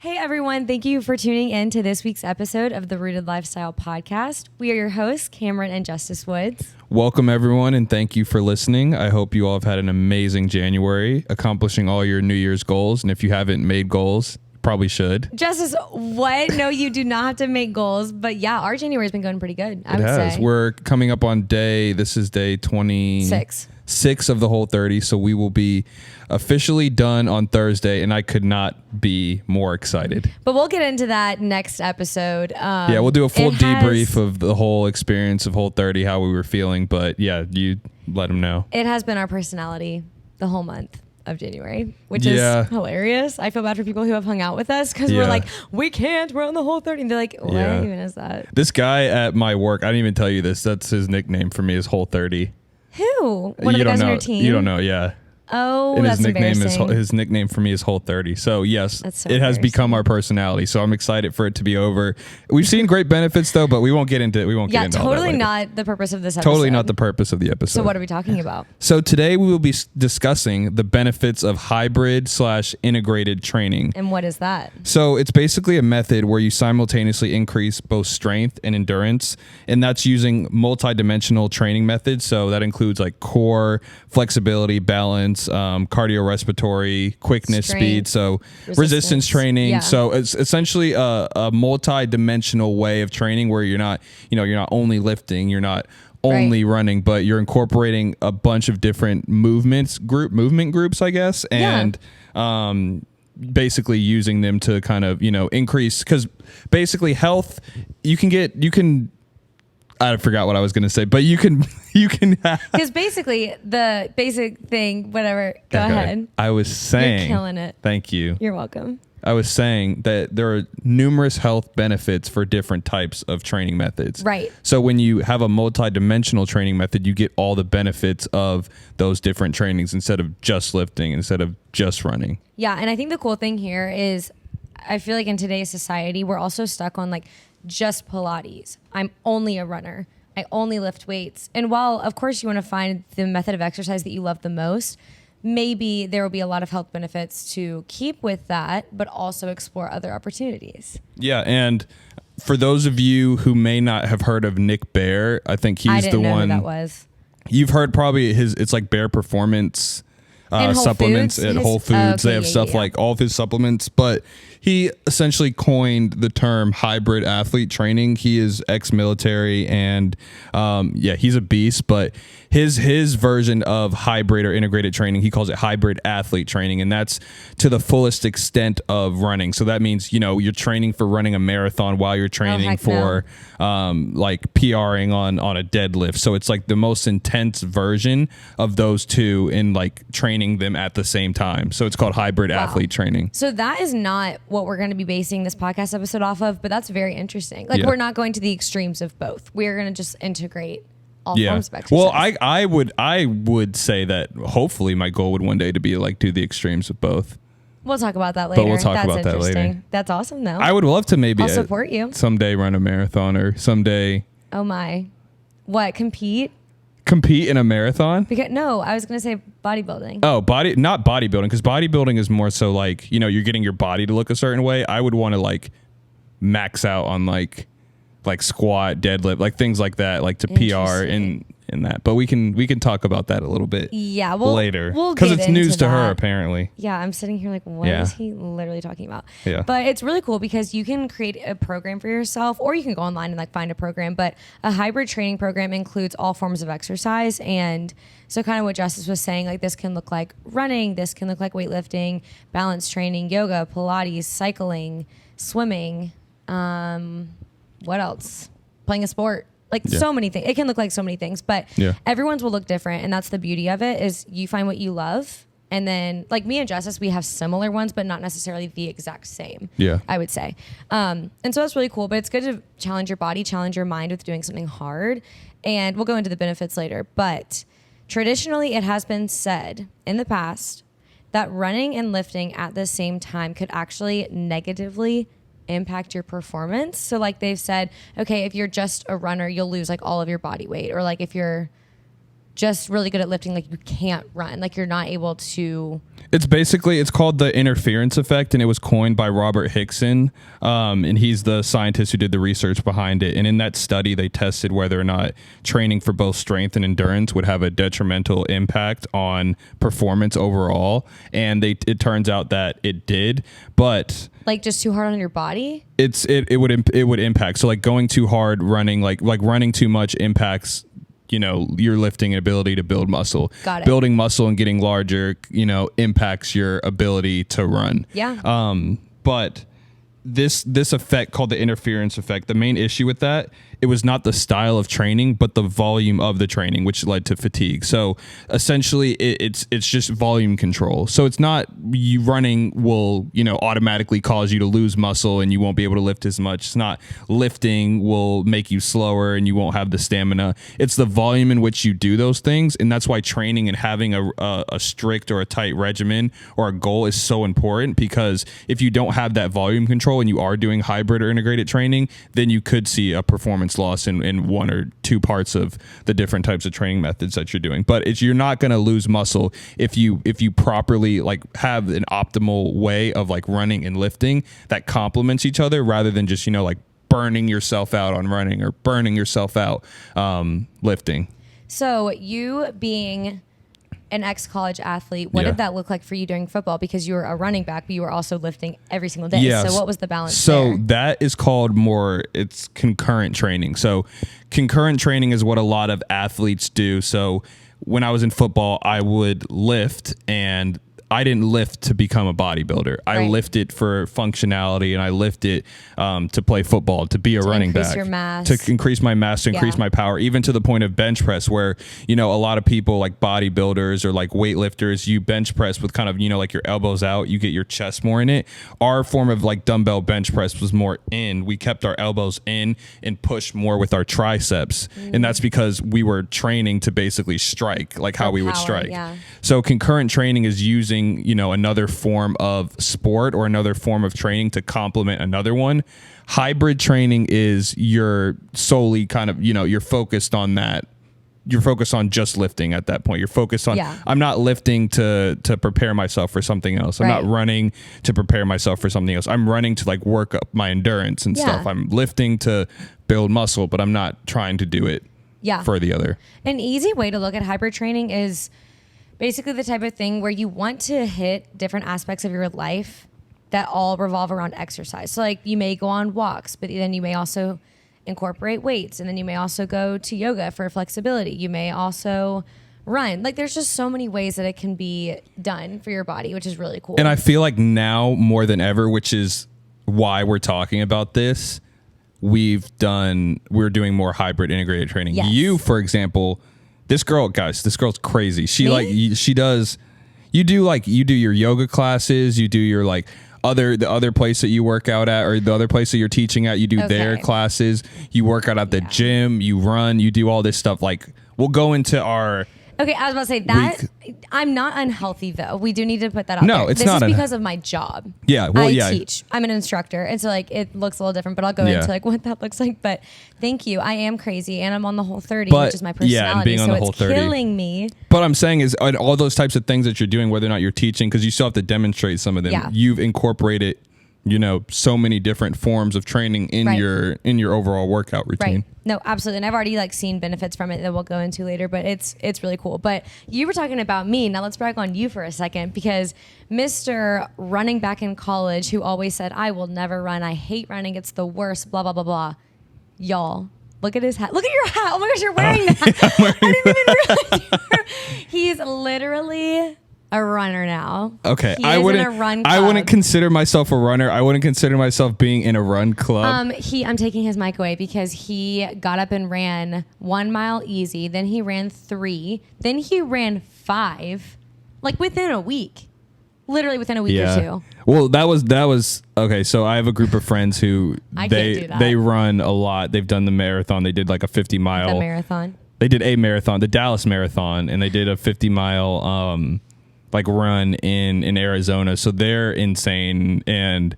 Hey everyone, thank you for tuning in to this week's episode of the Rooted Lifestyle Podcast. We are your hosts, Camryn and Justus Woods. Welcome everyone, and thank you for listening. I hope you all have had an amazing January, accomplishing all your New Year's goals. And if you haven't made goals, you probably should. Justus, what? No, you do not have to make goals. But yeah, our January has been going pretty good, I would say. We're coming up on this is day 26 of the whole 30. So we will be officially done on Thursday, and I could not be more excited. But we'll get into that next episode. We'll do a full debrief of the whole experience of whole 30, how we were feeling. But yeah, you let them know. It has been our personality the whole month of January, which is hilarious. I feel bad for people who have hung out with us because we're like, we're on the whole 30. And they're like, what even is that? This guy at my work, I didn't even tell you this. That's his nickname for me, is Whole 30. Who? One of the guys on your team? You don't know, yeah. Oh, and that's embarrassing. His nickname for me is Whole 30. So yes, it has become our personality. So I'm excited for it to be over. We've seen great benefits though, but we won't get into all that totally not the purpose of this episode. Totally not the purpose of the episode. So what are we talking about? So today we will be discussing the benefits of hybrid/integrated training. And what is that? So it's basically a method where you simultaneously increase both strength and endurance, and that's using multidimensional training methods. So that includes like core, flexibility, balance, cardiorespiratory, quickness, speed, so resistance training. Yeah. So it's essentially a multi-dimensional way of training where you're not only lifting, you're not only running, but you're incorporating a bunch of different movement groups, I guess, and basically using them to kind of increase, because basically health, I forgot what I was going to say, but you can because basically the basic thing, whatever. Go ahead. I was saying, you're killing it. Thank you. You're welcome. I was saying that there are numerous health benefits for different types of training methods. Right. So when you have a multi-dimensional training method, you get all the benefits of those different trainings instead of just lifting, instead of just running. Yeah. And I think the cool thing here is I feel like in today's society, we're also stuck on like just Pilates. I'm only a runner. I only lift weights. And while, of course, you want to find the method of exercise that you love the most, maybe there will be a lot of health benefits to keep with that, but also explore other opportunities. Yeah, and for those of you who may not have heard of Nick Bare, I think he's the one. I didn't know who that was. You've heard probably it's like Bare Performance supplements at Whole Foods. They have stuff like all of his supplements, but he essentially coined the term hybrid athlete training. He is ex-military and he's a beast, but his version of hybrid or integrated training, he calls it hybrid athlete training, and that's to the fullest extent of running. So that means, you're training for running a marathon while you're training for like PRing on a deadlift. So it's like the most intense version of those two in like training them at the same time. So it's called hybrid athlete training. So that is not what we're going to be basing this podcast episode off of, but that's very interesting. Like we're not going to the extremes of both. We're going to just integrate all forms of exercise. Well, I would say that hopefully my goal would one day to be like do the extremes of both. We'll talk about that later. But we'll talk about that later. That's awesome though. I would love to maybe I'll support you. Someday run a marathon or someday. Oh my. What, compete in a marathon? No, I was going to say bodybuilding. Oh, not bodybuilding, because bodybuilding is more so like, you're getting your body to look a certain way. I would want to like max out on like squat, deadlift, like things like that, like to PR in that. But we can talk about that a little bit later. Because it's news to her, apparently. Yeah, I'm sitting here like, what is he literally talking about? Yeah. But it's really cool because you can create a program for yourself, or you can go online and like find a program. But a hybrid training program includes all forms of exercise. And so kind of what Justus was saying, like this can look like running, this can look like weightlifting, balance training, yoga, Pilates, cycling, swimming, what else? Playing a sport. Like so many things. It can look like so many things, but everyone's will look different. And that's the beauty of it, is you find what you love. And then like me and Justus, we have similar ones, but not necessarily the exact same, I would say. And so that's really cool, but it's good to challenge your body, challenge your mind with doing something hard. And we'll go into the benefits later. But traditionally, it has been said in the past that running and lifting at the same time could actually negatively impact your performance. So like they've said, okay, if you're just a runner, you'll lose like all of your body weight, or like if you're just really good at lifting, like you can't run, like you're not able to. It's called the interference effect, and it was coined by Robert Hickson, and he's the scientist who did the research behind it. And in that study, they tested whether or not training for both strength and endurance would have a detrimental impact on performance overall. And it turns out that it did, but like just too hard on your body. It would impact. So like going too hard, running like running too much impacts, your lifting ability to build muscle. Got it. Building muscle and getting larger, impacts your ability to run. Yeah. But this effect called the interference effect, the main issue with that, it was not the style of training, but the volume of the training, which led to fatigue. So essentially it's just volume control. So it's not you running will, automatically cause you to lose muscle and you won't be able to lift as much. It's not lifting will make you slower and you won't have the stamina. It's the volume in which you do those things. And that's why training and having a strict or a tight regimen or a goal is so important, because if you don't have that volume control and you are doing hybrid or integrated training, then you could see a performance loss in one or two parts of the different types of training methods that you're doing. But you're not going to lose muscle if you properly like have an optimal way of like running and lifting that complements each other, rather than just like burning yourself out on running or burning yourself out lifting. So you being an ex-college athlete, what did that look like for you during football? Because you were a running back, but you were also lifting every single day. Yes. So what was the balance So there? that is called it's concurrent training. So concurrent training is what a lot of athletes do. So when I was in football, I would lift, and I didn't lift to become a bodybuilder. I lifted for functionality, and I lifted to play football, to be a running back, your mass. to increase my mass, to increase my power, even to the point of bench press, where, a lot of people like bodybuilders or like weightlifters, you bench press with kind of, like your elbows out, you get your chest more in it. Our form of like dumbbell bench press was more in. We kept our elbows in and pushed more with our triceps. And that's because we were training to basically strike, like how we would strike. Yeah. So concurrent training is using, another form of sport or another form of training to complement another one. Hybrid training is you're solely kind of, you're focused on that. You're focused on just lifting at that point. You're focused on, I'm not lifting to prepare myself for something else. I'm not running to prepare myself for something else. I'm running to like work up my endurance and stuff. I'm lifting to build muscle, but I'm not trying to do it for the other. An easy way to look at hybrid training is basically the type of thing where you want to hit different aspects of your life that all revolve around exercise. So like you may go on walks, but then you may also incorporate weights, and then you may also go to yoga for flexibility. You may also run. Like there's just so many ways that it can be done for your body, which is really cool. And I feel like now more than ever, which is why we're talking about this, we're doing more hybrid integrated training. Yes. You, for example, this girl's crazy. You do your yoga classes, you do your like the other place that you work out at, or the other place that you're teaching at, you do their classes, you work out at the gym, you run, you do all this stuff. Like we'll go into our Okay, I was about to say that I'm not unhealthy though. We do need to put that out there. No, it's this not is because of my job. Yeah, well, I teach. I'm an instructor, and so like it looks a little different. But I'll go into like what that looks like. But thank you. I am crazy, and I'm on the Whole30, which is my personality. Yeah, and being on the so Whole30, it's killing me. But I'm saying is all those types of things that you're doing, whether or not you're teaching, because you still have to demonstrate some of them. Yeah. You've incorporated, so many different forms of training in your overall workout routine. Right. No, absolutely. And I've already like seen benefits from it that we'll go into later, but it's really cool. But you were talking about me. Now let's brag on you for a second, because Mr. running back in college who always said, I will never run. I hate running. It's the worst, blah, blah, blah, blah. Y'all, look at his hat. Look at your hat. Oh my gosh, you're wearing that. I didn't even realize he's literally a runner now. Okay, I wouldn't consider myself a runner. I wouldn't consider myself being in a run club. I'm taking his mic away because he got up and ran 1 mile easy. Then he ran 3. Then he ran 5, like within a week, literally within a week or 2. Well, that was okay. So I have a group of friends who they run a lot. They've done the marathon. They did like a 50-mile. The marathon. They did a marathon, the Dallas Marathon, and they did a 50-mile like run in Arizona. So they're insane. And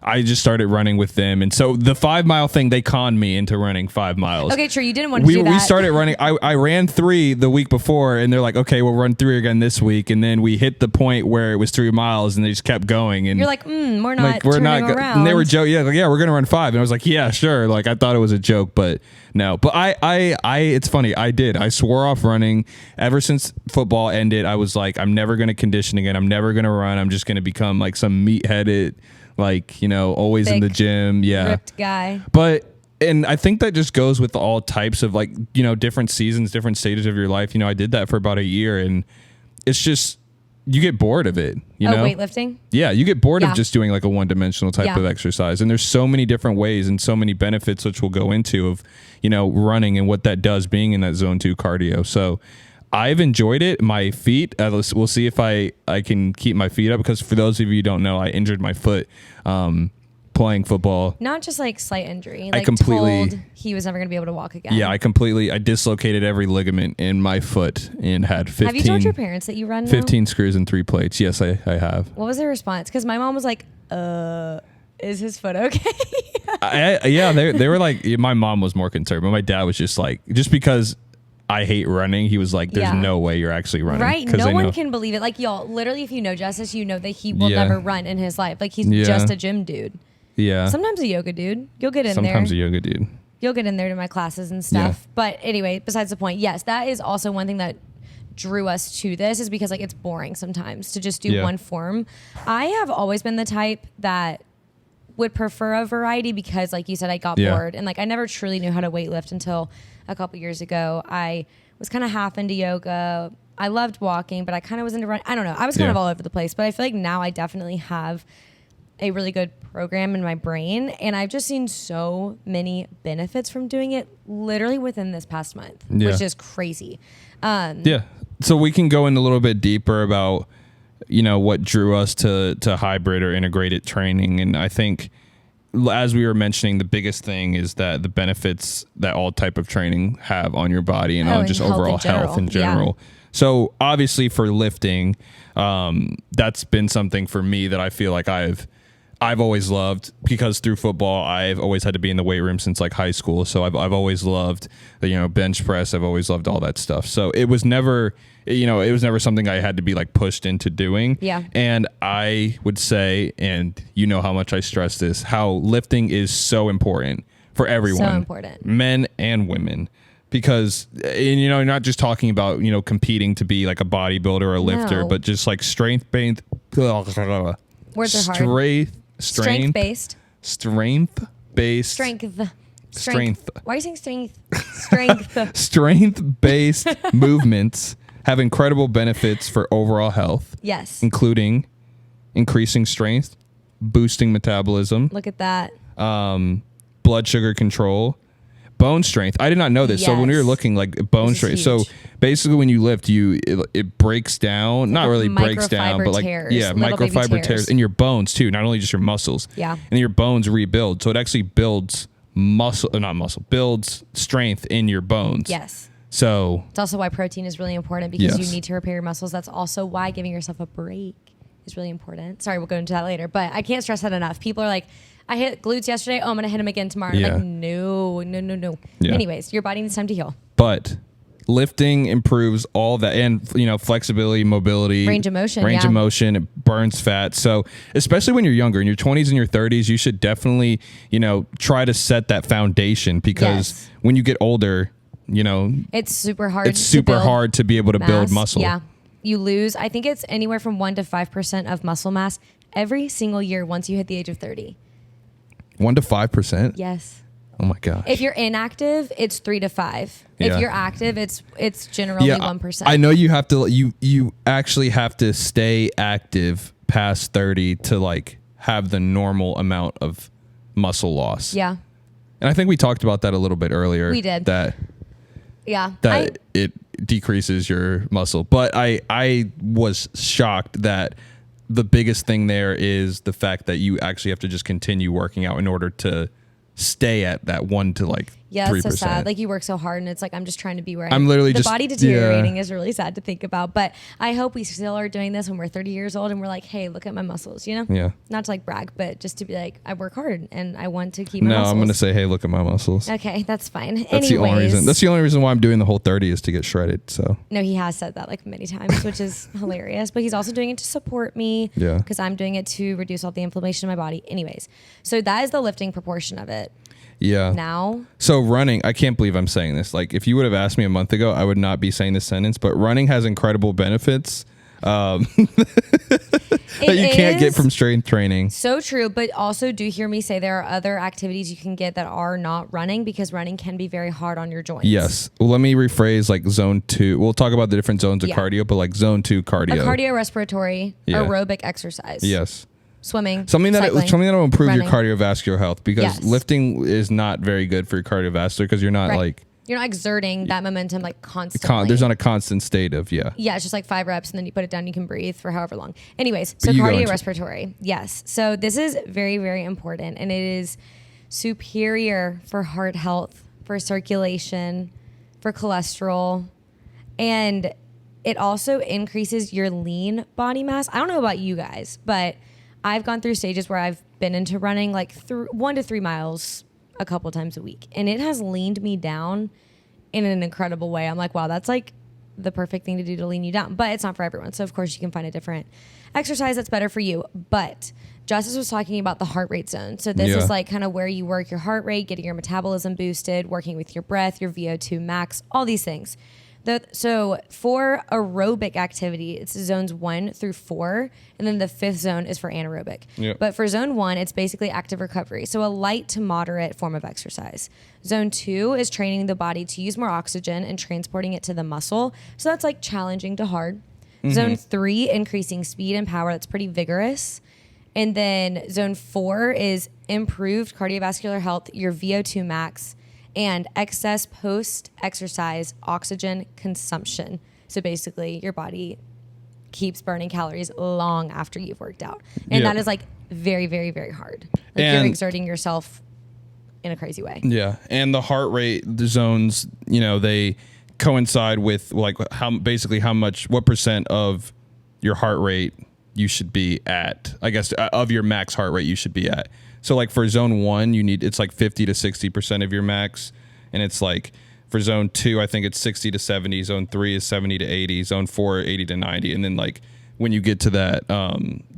I just started running with them. And so the 5 mile thing, they conned me into running 5 miles. Okay, true. You didn't want to do that. We started running. I ran 3 the week before, and they're like, okay, we'll run 3 again this week. And then we hit the point where it was 3 miles, and they just kept going. And you're like, we're not around. And they were joking. Yeah, we're going to run 5. And I was like, yeah, sure. Like, I thought it was a joke, but no. But it's funny. I swore off running ever since football ended. I was like, I'm never going to condition again. I'm never going to run. I'm just going to become like some meat-headed, like, always big, in the gym. Yeah. Ripped guy. And I think that just goes with all types of like, different seasons, different stages of your life. I did that for about a year, and it's just, you get bored of it, weightlifting? Yeah. You get bored of just doing like a one-dimensional type of exercise. And there's so many different ways and so many benefits, which we'll go into, of, running and what that does being in that zone 2 cardio. So I've enjoyed it. My feet, we'll see if I can keep my feet up, because for those of you who don't know, I injured my foot playing football. Not just like slight injury. I completely told he was never going to be able to walk again. Yeah, I dislocated every ligament in my foot and had 15. Have you told your parents that you run now? 15 screws and 3 plates. Yes, I have. What was their response? Because my mom was like, is his foot okay? They were like, my mom was more concerned, but my dad was just like, just because I hate running, he was like, there's no way you're actually running. Right. No one can believe it. Like, y'all, literally, if you know Justus, you know that he will never run in his life. Like, he's just a gym dude. Yeah. Sometimes a yoga dude. You'll get in there. Sometimes a yoga dude. You'll get in there to my classes and stuff. Yeah. But anyway, besides the point, yes, that is also one thing that drew us to this, is because like it's boring sometimes to just do one form. I have always been the type that would prefer a variety, because like you said, I got bored, and like I never truly knew how to weightlift until a couple years ago. I was kind of half into yoga. I loved walking, but I kind of was into running. I don't know. I was kind of all over the place, but I feel like now I definitely have a really good program in my brain, and I've just seen so many benefits from doing it literally within this past month, which is crazy. So we can go in a little bit deeper about, what drew us to hybrid or integrated training. And I think, as we were mentioning, the biggest thing is that the benefits that all type of training have on your body and on just overall health in general. Yeah. So obviously for lifting, that's been something for me that I feel like I've always loved, because through football, I've always had to be in the weight room since like high school. So I've always loved the, bench press. I've always loved all that stuff. So it was never, something I had to be like pushed into doing. Yeah. And I would say, and how much I stress this, how lifting is so important for everyone. So important. Men and women. Because, you're not just talking about, competing to be like a bodybuilder or a lifter, but just like strength-based. Words are hard. Strength-based. Why are you saying strength? Strength-based movements have incredible benefits for overall health. Yes. Including increasing strength, boosting metabolism. Look at that. Blood sugar control. Bone strength. I did not know this. Yes. So when we were looking, like bone strength. Huge. So basically when you lift, it breaks down, not really breaks down, but like, microfiber tears in your bones too. Not only just your muscles. Yeah. And your bones rebuild. So it actually builds builds strength in your bones. Yes. So it's also why protein is really important, because you need to repair your muscles. That's also why giving yourself a break is really important. Sorry, we'll go into that later, but I can't stress that enough. People are like, I hit glutes yesterday. Oh, I'm going to hit them again tomorrow. Yeah. I'm like, no. Yeah. Anyways, your body needs time to heal. But lifting improves all that, and flexibility, mobility, range of motion. It burns fat. So especially when you're younger, in your 20s and your 30s, you should definitely try to set that foundation, because when you get older, it's super hard. It's super hard to be able to build muscle. Yeah, you lose. I think it's anywhere from 1 to 5% of muscle mass every single year once you hit the age of 30. 1 to 5%? Yes. Oh my gosh. If you're inactive, it's 3 to 5. Yeah. If you're active, it's generally 1%. I know you have to. You actually have to stay active past 30 to like have the normal amount of muscle loss. Yeah. And I think we talked about that a little bit earlier. We did. It decreases your muscle. But I was shocked that the biggest thing there is the fact that you actually have to just continue working out in order to stay at that 1 to like Yeah, it's so sad. Like you work so hard and it's like, I'm just trying to be where I'm literally the body deteriorating is really sad to think about. But I hope we still are doing this when we're 30 years old and we're like, hey, look at my muscles, you know? Yeah. Not to like brag, but just to be like, I work hard and I want to keep my muscles. No, I'm going to say, hey, look at my muscles. Okay, that's fine. That's the only reason. That's the only reason why I'm doing the whole 30 is to get shredded. So no, he has said that like many times, which is hilarious. But he's also doing it to support me. Yeah. Because I'm doing it to reduce all the inflammation in my body. Anyways, so that is the lifting proportion of it. Yeah. Now. So running, I can't believe I'm saying this. Like if you would have asked me a month ago, I would not be saying this sentence, but running has incredible benefits that you can't get from strength training. So true. But also do hear me say there are other activities you can get that are not running because running can be very hard on your joints. Yes. Well, let me rephrase like zone 2. We'll talk about the different zones of cardio, but like zone 2 cardio. A cardiorespiratory aerobic exercise. Yes. Swimming, something that will improve running. your cardiovascular health because lifting is not very good for your cardiovascular because you're not like you're not exerting that momentum like constantly. There's not a constant state of yeah, it's just like 5 reps and then you put it down. You can breathe for however long. Anyways, so cardiorespiratory, yes. So this is very, very important, and it is superior for heart health, for circulation, for cholesterol, and it also increases your lean body mass. I don't know about you guys, but I've gone through stages where I've been into running like 1 to 3 miles a couple times a week. And it has leaned me down in an incredible way. I'm like, wow, that's like the perfect thing to do to lean you down. But it's not for everyone. So of course you can find a different exercise that's better for you. But Justus was talking about the heart rate zone. So this is like kind of where you work your heart rate, getting your metabolism boosted, working with your breath, your VO2 max, all these things. So for aerobic activity, it's zones 1 through 4, and then the 5th zone is for anaerobic. Yep. But for zone 1, it's basically active recovery, so a light to moderate form of exercise. Zone 2 is training the body to use more oxygen and transporting it to the muscle, so that's like challenging to hard. Mm-hmm. Zone 3, increasing speed and power, that's pretty vigorous. And then zone 4 is improved cardiovascular health, your VO2 max, and excess post-exercise oxygen consumption. So basically, your body keeps burning calories long after you've worked out. And that is like very, very, very hard. Like you're exerting yourself in a crazy way. Yeah. And the heart rate, the zones, they coincide with like what percent of your heart rate you should be at, I guess, of your max heart rate you should be at. So like for zone 1, it's like 50 to 60% of your max. And it's like for zone 2, I think it's 60 to 70. Zone 3 is 70 to 80. Zone 4, 80 to 90. And then like when you get to that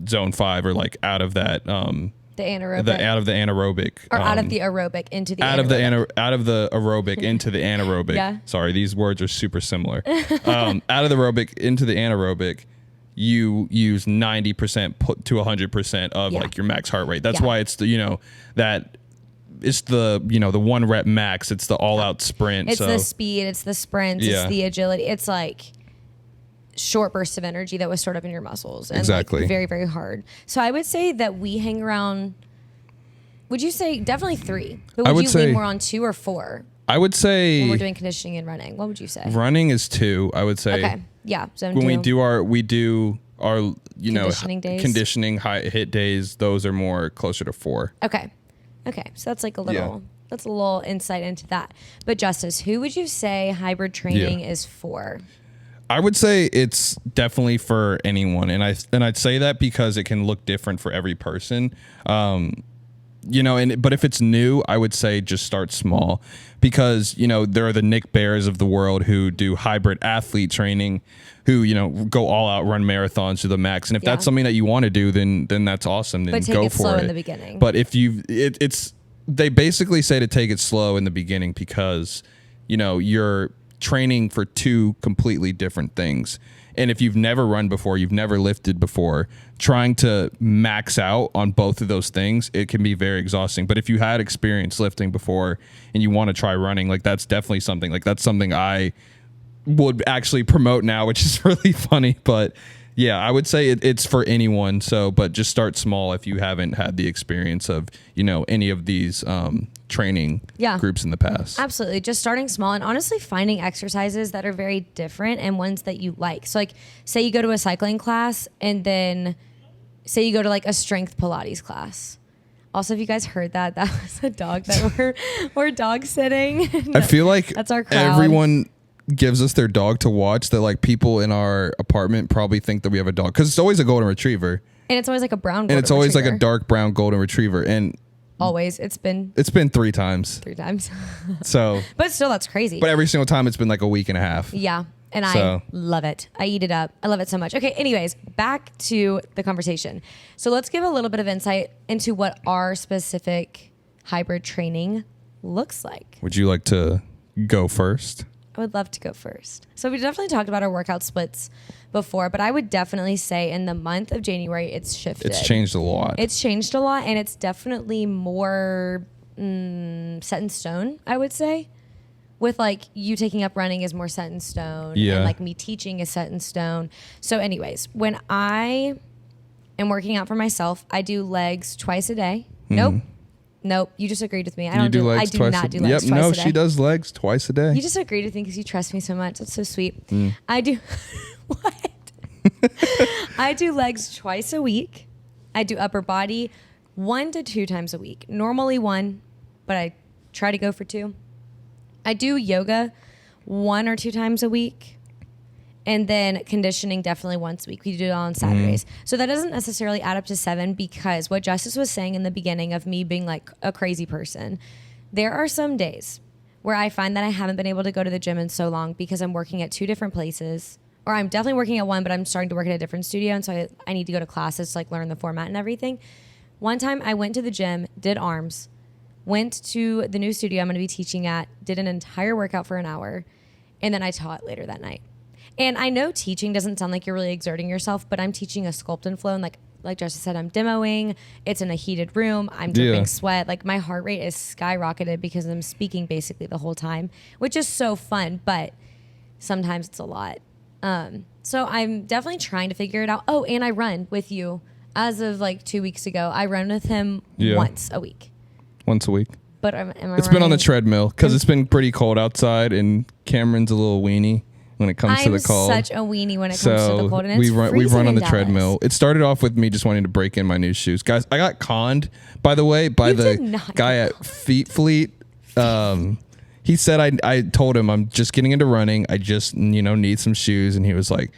zone 5 or like out of that the anaerobic. out of the anaerobic. Or out of the aerobic into the out anaerobic. Out of the aerobic into the anaerobic. Yeah. Sorry, these words are super similar. Out of the aerobic into the anaerobic, you use 90% to 100% of like your max heart rate. That's why it's the that it's the the 1 rep max. It's the all out sprint. It's the speed. It's the sprint. It's the agility. It's like short bursts of energy that was stored up in your muscles. And exactly. Like very, very hard. So I would say that we hang around. Would you say definitely 3? But would you lean more on 2 or 4? I would say when we're doing conditioning and running. What would you say? Running is 2. I would say. Okay. Yeah. Zone when 2. we do our conditioning days. Conditioning high hit days. Those are more closer to 4. Okay. So that's like a little. That's a little insight into that. But Justus, who would you say hybrid training is for? I would say it's definitely for anyone, and I'd say that because it can look different for every person. But if it's new, I would say just start small because, there are the Nick Bears of the world who do hybrid athlete training, who, go all out, run marathons to the max. And if that's something that you want to do, then that's awesome. Then go for it. But take it slow in the beginning. But if they basically say to take it slow in the beginning because, you're training for 2 completely different things. And if you've never run before, you've never lifted before, trying to max out on both of those things, it can be very exhausting. But if you had experience lifting before and you want to try running, like that's definitely something. Like that's something I would actually promote now, which is really funny. But yeah, I would say it's for anyone. So, but just start small if you haven't had the experience of, any of these training groups in the past. Absolutely. Just starting small and honestly finding exercises that are very different and ones that you like. So like say you go to a cycling class and then say you go to like a strength Pilates class. Also, if you guys heard that, that was a dog that we're dog sitting. I feel like that's our crowd. Everyone gives us their dog to watch that like people in our apartment probably think that we have a dog because it's always a golden retriever. And it's always like a brown golden And it's always retriever. like a dark brown golden retriever. And always. It's been 3 times. 3 times. So. But still, that's crazy. But every single time it's been like a week and a half. Yeah. And I love it. I eat it up. I love it so much. Okay. Anyways, back to the conversation. So let's give a little bit of insight into what our specific hybrid training looks like. Would you like to go first? I would love to go first. So we definitely talked about our workout splits before, but I would definitely say in the month of January, it's shifted. It's changed a lot. It's changed a lot, and it's definitely more set in stone, I would say. With like you taking up running is more set in stone. Yeah. And like me teaching is set in stone. So anyways, when I am working out for myself, I do legs twice a day. Nope. You just agreed with me. I do not do legs twice a day. No, she does legs twice a day. You just agreed with me because you trust me so much. That's so sweet. I do what? I do legs twice a week. I do upper body 1 to 2 times a week. Normally 1, but I try to go for 2. I do yoga 1 or 2 times a week. And then conditioning definitely once a week. We do it on Saturdays. So that doesn't necessarily add up to 7 because what Justus was saying in the beginning of me being like a crazy person, there are some days where I find that I haven't been able to go to the gym in so long because I'm working at 2 different places. Or I'm definitely working at one, but I'm starting to work at a different studio. And so I need to go to classes to like learn the format and everything. One time I went to the gym, did arms, went to the new studio I'm going to be teaching at, did an entire workout for an hour, and then I taught later that night. And I know teaching doesn't sound like you're really exerting yourself, but I'm teaching a sculpt and flow. And like Justus said, I'm demoing. It's in a heated room. I'm dripping sweat. Like my heart rate is skyrocketed because I'm speaking basically the whole time, which is so fun. But sometimes it's a lot. So I'm definitely trying to figure it out. Oh, and I run with you. As of like 2 weeks ago, I run with him once a week. Once a week. But am I It's been on the treadmill because it's been pretty cold outside and Camryn's a little weenie when it comes to the cold. I'm such a weenie when it comes to the cold. And we run on the Dallas. treadmill. It started off with me just wanting to break in my new shoes. Guys, I got conned, by the way, by the guy at Feet Fleet. He said I told him I'm just getting into running. I just, need some shoes. And he was like,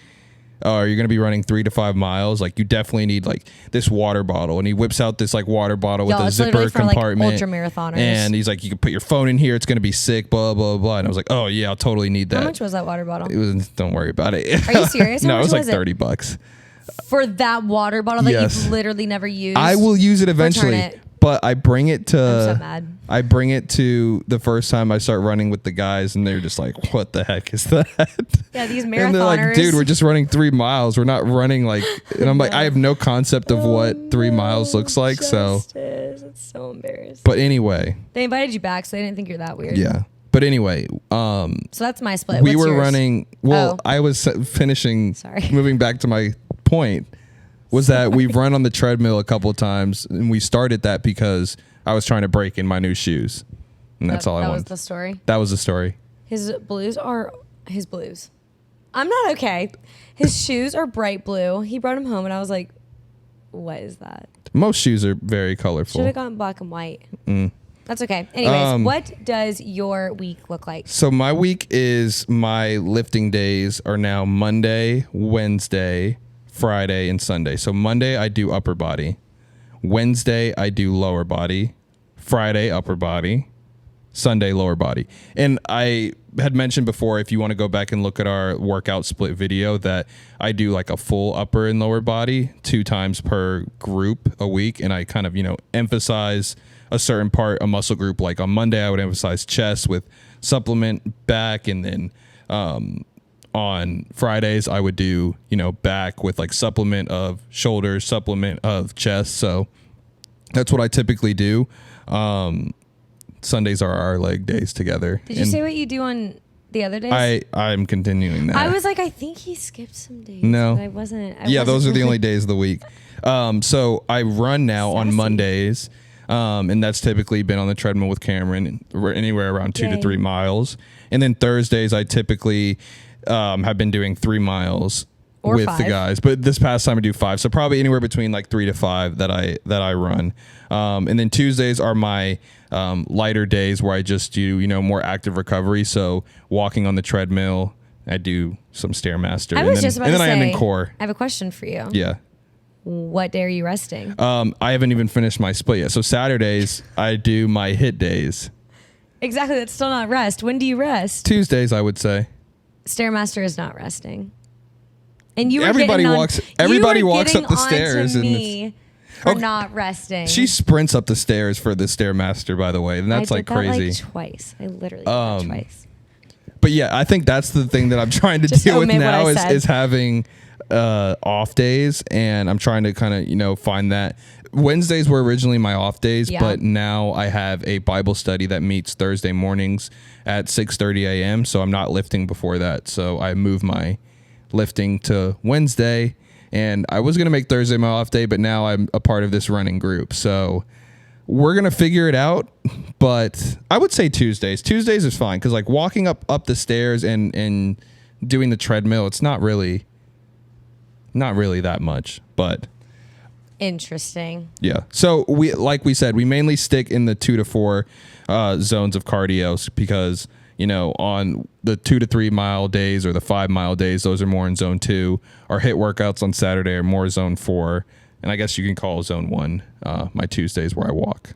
oh, are you going to be running 3 to 5 miles? Like you definitely need like this water bottle. And he whips out this like water bottle with a zipper compartment. Like ultra marathoners. And he's like, you can put your phone in here. It's going to be sick, blah, blah, blah. And I was like, oh yeah, I'll totally need that. How much was that water bottle? It was, don't worry about it. Are you serious? No, it was like $30. For that water bottle that you've literally never used? I will use it eventually. But I bring it to. I'm so mad. I bring it to the first time I start running with the guys, and they're just like, "What the heck is that?" Yeah, these marathoners. And they're like, "Dude, we're just running 3 miles. We're not running like." And I'm like, I have no concept of what 3 miles looks like. Justice. It's so embarrassing. But anyway, they invited you back, so they didn't think you're that weird. Yeah. But anyway, so that's my split. We What's were yours? running. Well, I was finishing. Sorry. Moving back to my point was that we've run on the treadmill a couple of times, and we started that because I was trying to break in my new shoes. And that's all I wanted. That was the story? That was the story. His blues are his blues. I'm not okay. His shoes are bright blue. He brought them home, and I was like, what is that? Most shoes are very colorful. Should have gone black and white. That's okay. Anyways, what does your week look like? So my week is my lifting days are now Monday, Wednesday, Friday, and Sunday. So Monday, I do upper body. Wednesday, I do lower body. Friday, upper body. Sunday, lower body. And I had mentioned before, if you want to go back and look at our workout split video, that I do like a full upper and lower body 2 times per group a week. And I kind of, emphasize a certain part, a muscle group. Like on Monday, I would emphasize chest with supplement back. And then on Fridays, I would do, back with like supplement of shoulders, supplement of chest. So that's what I typically do. Sundays are our leg days together. Did you say what you do on the other days? I'm continuing that. I was like, I think he skipped some days. No. But I wasn't. Those are the only days of the week. So I run now on Mondays. And that's typically been on the treadmill with Camryn, anywhere around 2 to 3 miles. And then Thursdays, I typically have been doing 3 miles Or with 5. the guys. But this past time I do 5. So probably anywhere between like 3 to 5 that I run. And then Tuesdays are my lighter days where I just do, more active recovery. So walking on the treadmill, I do some Stairmaster. I was just about to say, I am in core. I have a question for you. Yeah. What day are you resting? I haven't even finished my split yet. So Saturdays, I do my hit days. Exactly. That's still not rest. When do you rest? Tuesdays, I would say. Stairmaster is not resting. And you were everybody walks up the stairs and for not resting. She sprints up the stairs for the Stairmaster, by the way, and that's I like did crazy. That, like, twice. I literally did that twice. But yeah, I think that's the thing that I'm trying to deal with now is having off days, and I'm trying to kind of find that. Wednesdays were originally my off days, but now I have a Bible study that meets Thursday mornings at 6:30 a.m. So I'm not lifting before that. So I move my lifting to Wednesday, and I was going to make Thursday my off day, but now I'm a part of this running group. So we're going to figure it out, but I would say Tuesdays. Tuesdays is fine because like walking up the stairs and doing the treadmill, it's not really that much, but interesting. Yeah. So like we said, we mainly stick in the 2 to 4 zones of cardio because, on the 2 to 3 mile days or the 5 mile days, those are more in zone 2. Our hit workouts on Saturday are more zone 4. And I guess you can call zone 1 my Tuesdays where I walk.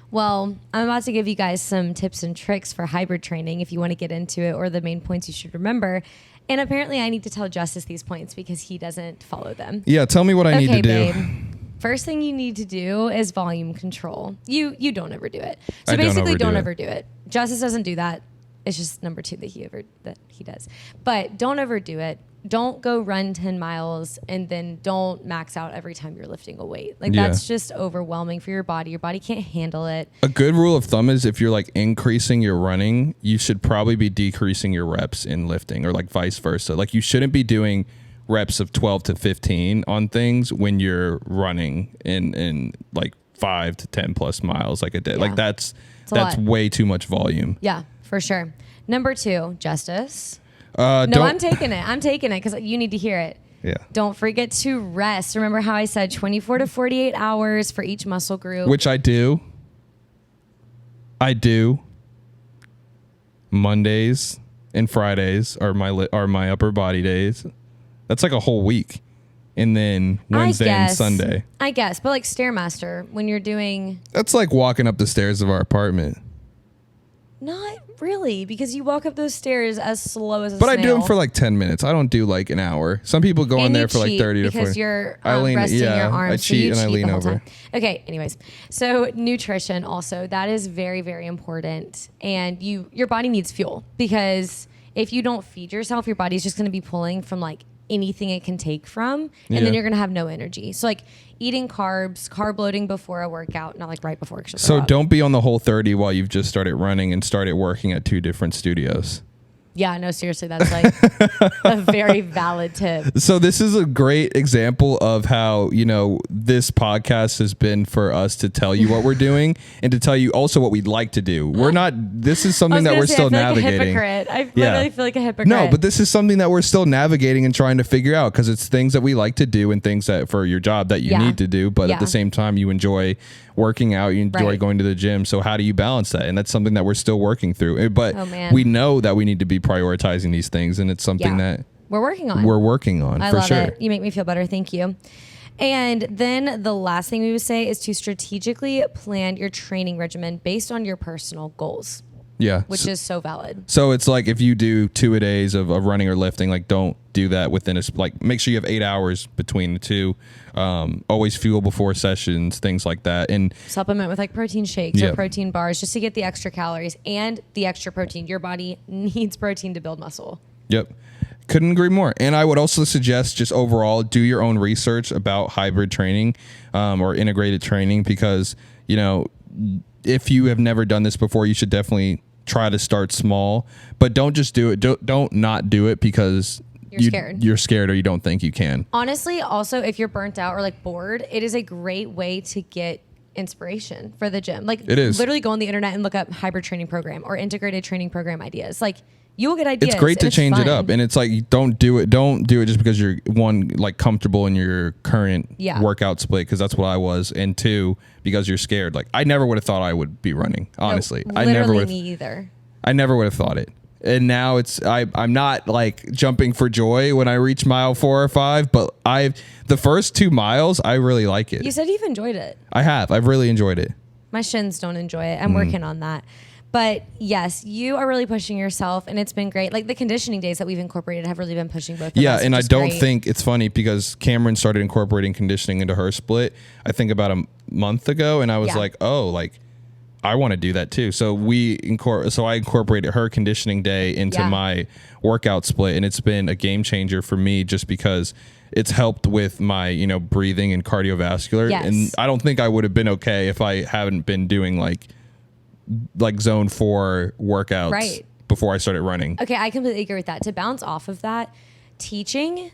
Well, I'm about to give you guys some tips and tricks for hybrid training if you want to get into it, or the main points you should remember. And apparently I need to tell Justus these points because he doesn't follow them. Yeah, tell me what I need to do. Babe. First thing you need to do is volume control. You don't overdo it. So I basically don't overdo it. Justus doesn't do that. It's just number 2 that he does. But don't overdo it. Don't go run 10 miles and then don't max out every time you're lifting a weight. That's just overwhelming for your body. Your body can't handle it. A good rule of thumb is if you're like increasing your running, you should probably be decreasing your reps in lifting, or like vice versa. Like you shouldn't be doing reps of 12 to 15 on things when you're running in like 5 to 10 plus miles like a day. Yeah. Like that's way too much volume. Yeah, for sure. Number 2, Justus. No, I'm taking it because you need to hear it. Yeah. Don't forget to rest. Remember how I said 24 to 48 hours for each muscle group? Which I do. Mondays and Fridays are my upper body days. That's like a whole week. And then Wednesday and Sunday. I guess. But like Stairmaster, when you're doing... That's like walking up the stairs of our apartment. Not really, because you walk up those stairs as slow as a But snail. I do them for like 10 minutes. I don't do like an hour. Some people go in there for like 30 to 40. Because you're resting your arms. I cheat and I lean over. Time. Okay, anyways. So nutrition also, that is very, very important. And your body needs fuel, because if you don't feed yourself, your body's just going to be pulling from like anything it can take from, and then you're going to have no energy. So like eating carb loading before a workout, not like right before. So don't be on the Whole30 while you've just started running and started working at 2 different studios. Yeah, no, seriously, that's like a very valid tip. So this is a great example of how, this podcast has been for us to tell you what we're doing and to tell you also what we'd like to do. This is something that we're still navigating. I literally feel like a hypocrite. No, but this is something that we're still navigating and trying to figure out, because it's things that we like to do and things that for your job that you need to do. But at the same time, you enjoy working out, you enjoy going to the gym. So how do you balance that? And that's something that we're still working through. But we know that we need to be prioritizing these things, and it's something that we're working on. I love sure. it. You make me feel better. Thank you. And then the last thing we would say is to strategically plan your training regimen based on your personal goals. Yeah. Which is so valid. So it's like if you do 2-a-days of running or lifting, like don't do that within make sure you have 8 hours between the two. Always fuel before sessions, things like that. And supplement with like protein shakes or protein bars just to get the extra calories and the extra protein. Your body needs protein to build muscle. Yep. Couldn't agree more. And I would also suggest just overall do your own research about hybrid training or integrated training, because, if you have never done this before, you should definitely try to start small, but don't just do it. Don't not do it because you're scared or you don't think you can. Honestly, also, if you're burnt out or like bored, it is a great way to get inspiration for the gym. Like it is. Literally go on the internet and look up hybrid training program or integrated training program ideas. Like you will get ideas. It's great to change it up. And it's like, don't do it just because you're one, like comfortable in your current workout split. Cause that's what I was. And two, because you're scared. Like I never would have thought I would be running. Honestly, no, literally me either. I never would have thought it. And now I'm not like jumping for joy when I reach mile 4 or 5, but the first 2 miles, I really like it. You said you've enjoyed it. I've really enjoyed it. My shins don't enjoy it. I'm working on that. But yes, you are really pushing yourself and it's been great. Like the conditioning days that we've incorporated have really been pushing both of us. Yeah, and I don't think it's funny because Camryn started incorporating conditioning into her split, I think about a month ago. And I was like, oh, like I want to do that too. So I incorporated her conditioning day into my workout split. And it's been a game changer for me just because it's helped with my, breathing and cardiovascular. Yes. And I don't think I would have been okay if I haven't been doing like zone 4 workouts before I started running. Okay, I completely agree with that. To bounce off of that, teaching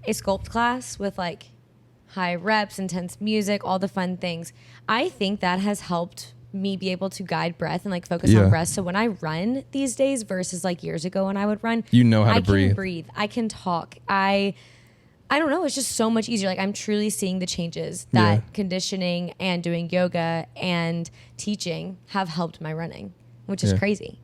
a sculpt class with like high reps, intense music, all the fun things, I think that has helped me be able to guide breath and like focus on breath. So when I run these days versus like years ago when I would run, how to breathe. I can breathe. I can talk. I don't know. It's just so much easier. Like I'm truly seeing the changes that conditioning and doing yoga and teaching have helped my running, which is crazy.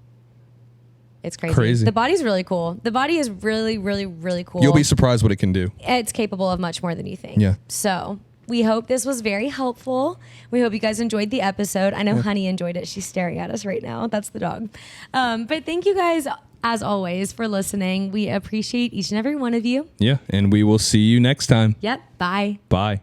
It's crazy. The body's really cool. The body is really, really, really cool. You'll be surprised what it can do. It's capable of much more than you think. Yeah. So we hope this was very helpful. We hope you guys enjoyed the episode. I know Honey enjoyed it. She's staring at us right now. That's the dog. But thank you guys, as always, for listening. We appreciate each and every one of you. Yeah, and we will see you next time. Yep. Bye. Bye.